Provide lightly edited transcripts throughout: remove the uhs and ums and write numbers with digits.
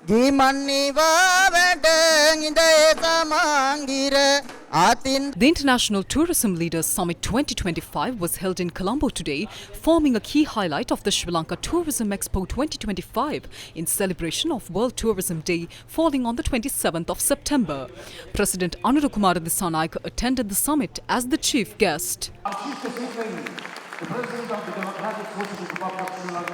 The International Tourism Leaders Summit 2025 was held in Colombo today, forming a key highlight of the Sri Lanka Tourism Expo 2025 in celebration of World Tourism Day falling on the 27th of September. President Anurukumara Dissanayake attended the summit as the chief guest.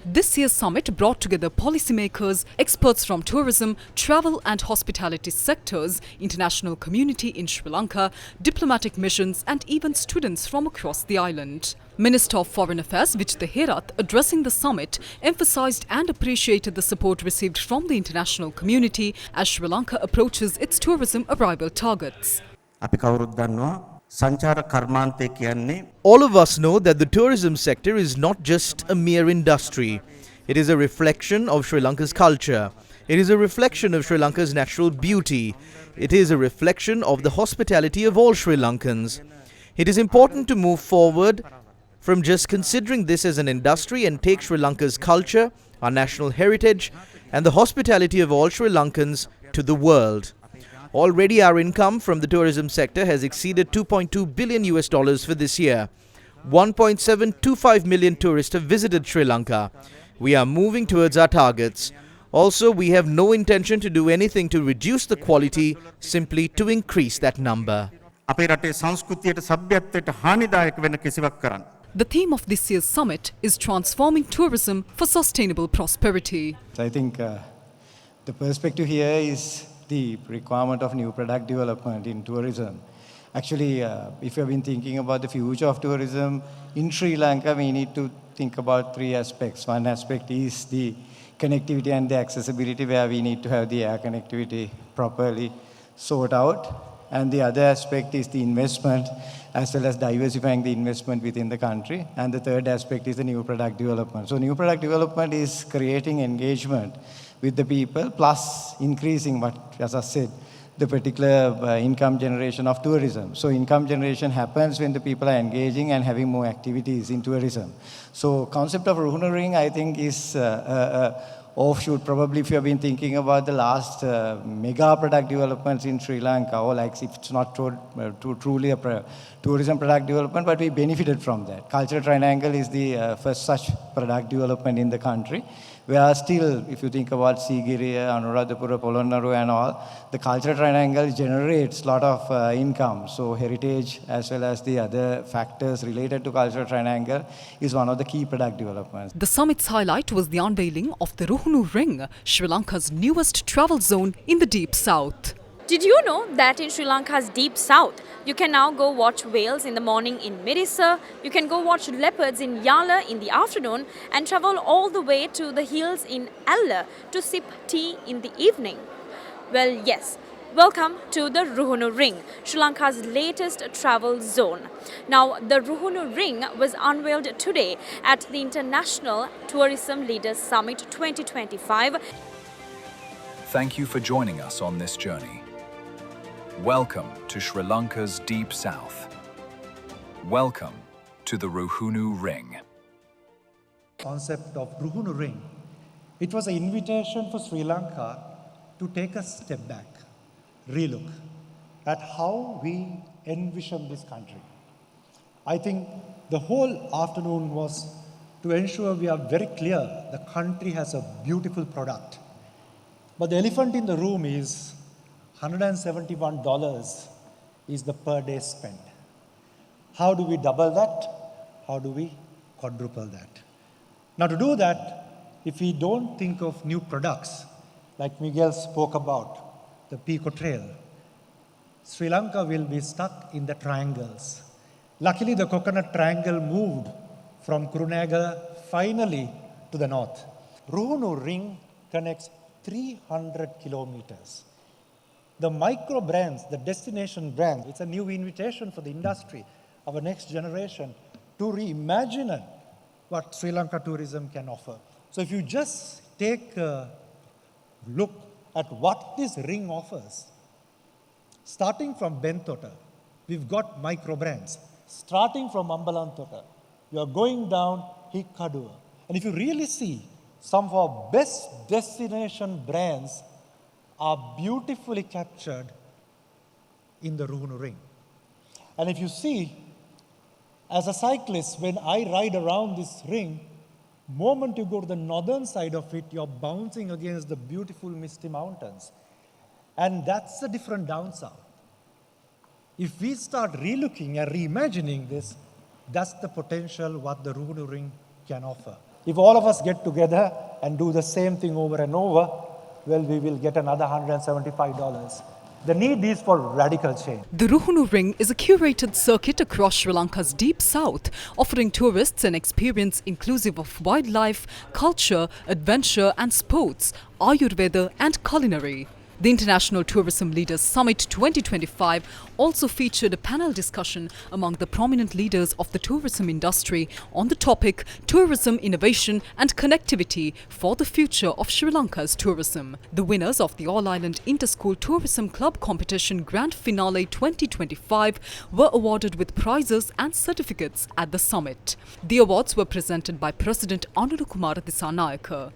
This year's summit brought together policymakers, experts from tourism, travel and hospitality sectors, international community in Sri Lanka, diplomatic missions and even students from across the island. Minister of Foreign Affairs Vijay Herath, addressing the summit, emphasised and appreciated the support received from the international community as Sri Lanka approaches its tourism arrival targets. All of us know that the tourism sector is not just a mere industry. It is a reflection of Sri Lanka's culture. It is a reflection of Sri Lanka's natural beauty. It is a reflection of the hospitality of all Sri Lankans. It is important to move forward from just considering this as an industry and take Sri Lanka's culture, our national heritage, and the hospitality of all Sri Lankans to the world. Already our income from the tourism sector has exceeded $2.2 billion for this year. 1.725 million tourists have visited Sri Lanka. We are moving towards our targets. Also, we have no intention to do anything to reduce the quality, simply to increase that number. The theme of this year's summit is transforming tourism for sustainable prosperity. So I think the perspective here is the requirement of new product development in tourism. Actually, if you have been thinking about the future of tourism in Sri Lanka, we need to think about three aspects. One aspect is the connectivity and the accessibility, where we need to have the air connectivity properly sorted out. And the other aspect is the investment, as well as diversifying the investment within the country. And the third aspect is the new product development. So new product development is creating engagement with the people, plus increasing what, as I said, the particular income generation of tourism. So income generation happens when the people are engaging and having more activities in tourism. So concept of Ruhunu Ring, I think, is offshoot. Probably if you have been thinking about the last mega product developments in Sri Lanka, or like if it's not truly a tourism product development, but we benefited from that. Cultural Triangle is the first such product development in the country. Where still, if you think about Sigiriya, Anuradhapura, Polonnaru and all, the Cultural Triangle generates a lot of income. So heritage as well as the other factors related to Cultural Triangle is one of the key product developments. The summit's highlight was the unveiling of the Ruhunu Ring, Sri Lanka's newest travel zone in the deep south. Did you know that in Sri Lanka's deep south, you can now go watch whales in the morning in Mirissa, you can go watch leopards in Yala in the afternoon, and travel all the way to the hills in Alla to sip tea in the evening? Well, yes. Welcome to the Ruhunu Ring, Sri Lanka's latest travel zone. Now, the Ruhunu Ring was unveiled today at the International Tourism Leaders Summit 2025. Thank you for joining us on this journey. Welcome to Sri Lanka's deep south. Welcome to the Ruhunu Ring. Concept of Ruhunu Ring, it was an invitation for Sri Lanka to take a step back, relook at how we envision this country. I think the whole afternoon was to ensure we are very clear the country has a beautiful product. But the elephant in the room is $171 is the per day spend. How do we double that? How do we quadruple that? Now, to do that, if we don't think of new products, like Miguel spoke about, the Pico Trail, Sri Lanka will be stuck in the triangles. Luckily, the Coconut Triangle moved from Kurunegala finally to the north. Ruhunu Ring connects 300 kilometers. The micro brands, the destination brands, it's a new invitation for the industry, our next generation, to reimagine what Sri Lanka tourism can offer. So if you just take a look at what this ring offers, starting from Bentota, we've got micro brands. Starting from Ambalantota, you are going down Hikkadua. And if you really see some of our best destination brands are beautifully captured in the Ruhunu Ring. And if you see, as a cyclist, when I ride around this ring, moment you go to the northern side of it, you're bouncing against the beautiful misty mountains. And that's a different down south. If we start relooking and reimagining this, that's the potential what the Ruhunu Ring can offer. If all of us get together and do the same thing over and over, well, we will get another $175. The need is for radical change. The Ruhunu Ring is a curated circuit across Sri Lanka's deep south, offering tourists an experience inclusive of wildlife, culture, adventure and sports, Ayurveda and culinary. The International Tourism Leaders Summit 2025 also featured a panel discussion among the prominent leaders of the tourism industry on the topic Tourism Innovation and Connectivity for the Future of Sri Lanka's Tourism. The winners of the All-Island Inter-School Tourism Club Competition Grand Finale 2025 were awarded with prizes and certificates at the summit. The awards were presented by President Ruhunu Ring.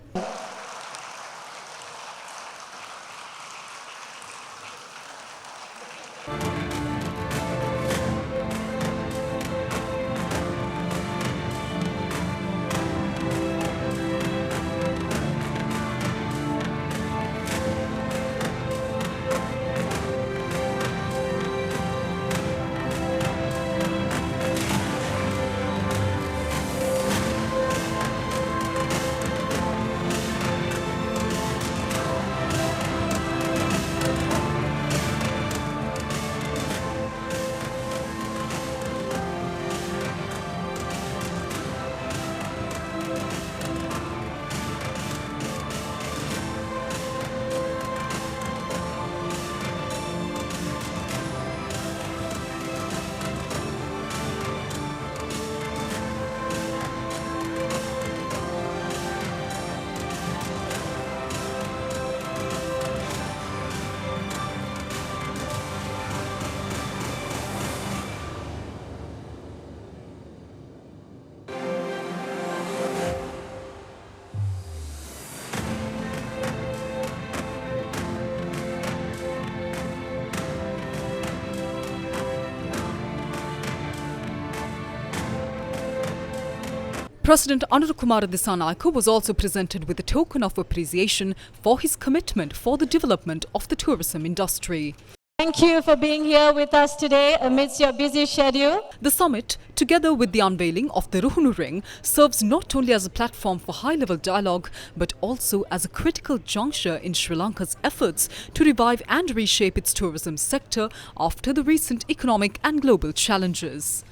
President Ruhunu Ring was also presented with a token of appreciation for his commitment for the development of the tourism industry. Thank you for being here with us today amidst your busy schedule. The summit, together with the unveiling of the Ruhunu Ring, serves not only as a platform for high-level dialogue, but also as a critical juncture in Sri Lanka's efforts to revive and reshape its tourism sector after the recent economic and global challenges.